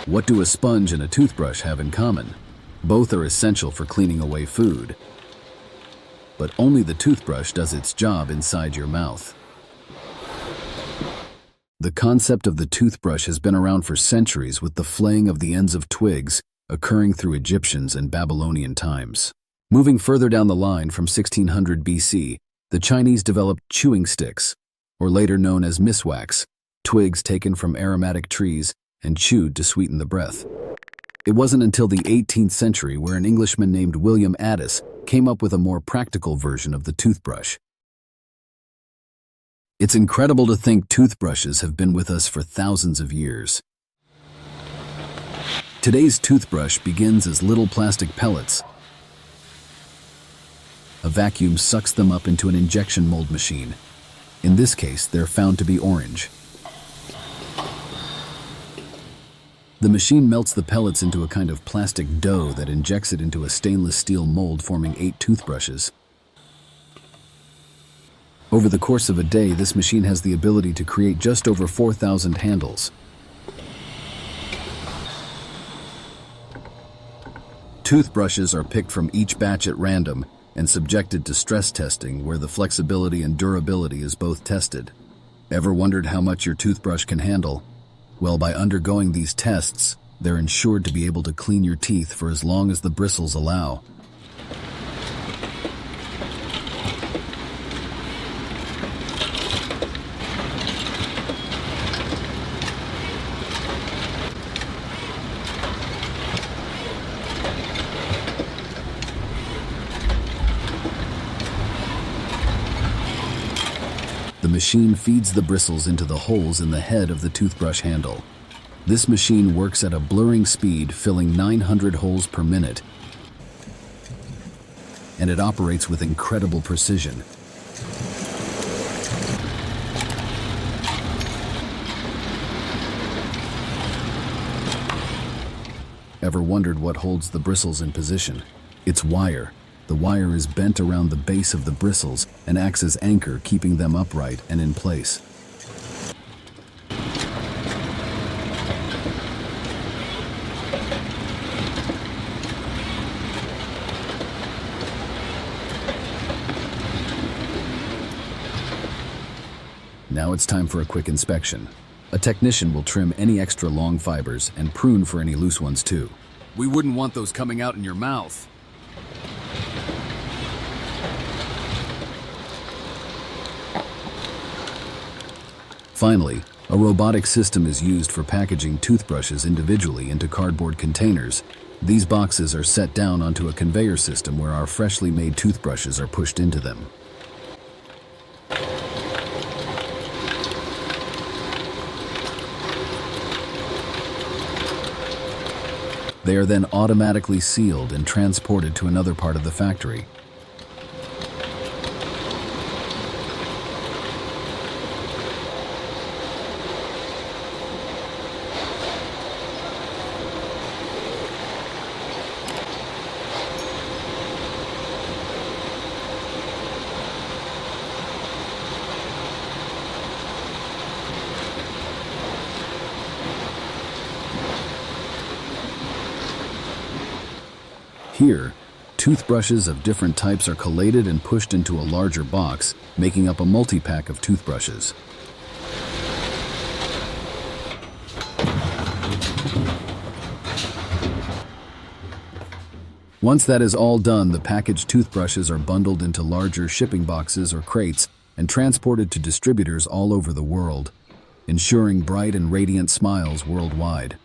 What do a sponge and a toothbrush have in common? Both are essential for cleaning away food, but only the toothbrush does its job inside your mouth. The concept of the toothbrush has been around for centuries, with the flaying of the ends of twigs occurring through Egyptians and Babylonian times. Moving further down the line, from 1600 BC, the Chinese developed chewing sticks, or later known as miswax, twigs taken from aromatic trees and chewed to sweeten the breath. It wasn't until the 18th century where an Englishman named William Addis came up with a more practical version of the toothbrush. It's incredible to think toothbrushes have been with us for thousands of years. Today's toothbrush begins as little plastic pellets. A vacuum sucks them up into an injection mold machine. In this case, they're found to be orange. The machine melts the pellets into a kind of plastic dough that injects it into a stainless steel mold, forming 8 toothbrushes. Over the course of a day, this machine has the ability to create just over 4,000 handles. Toothbrushes are picked from each batch at random and subjected to stress testing, where the flexibility and durability is both tested. Ever wondered how much your toothbrush can handle? Well, by undergoing these tests, they're ensured to be able to clean your teeth for as long as the bristles allow. The machine feeds the bristles into the holes in the head of the toothbrush handle. This machine works at a blurring speed, filling 900 holes per minute, and it operates with incredible precision. Ever wondered what holds the bristles in position? It's wire. The wire is bent around the base of the bristles and acts as anchor, keeping them upright and in place. Now it's time for a quick inspection. A technician will trim any extra long fibers and prune for any loose ones too. We wouldn't want those coming out in your mouth. Finally, a robotic system is used for packaging toothbrushes individually into cardboard containers. These boxes are set down onto a conveyor system where our freshly made toothbrushes are pushed into them. They are then automatically sealed and transported to another part of the factory. Here, toothbrushes of different types are collated and pushed into a larger box, making up a multi-pack of toothbrushes. Once that is all done, the packaged toothbrushes are bundled into larger shipping boxes or crates and transported to distributors all over the world, ensuring bright and radiant smiles worldwide.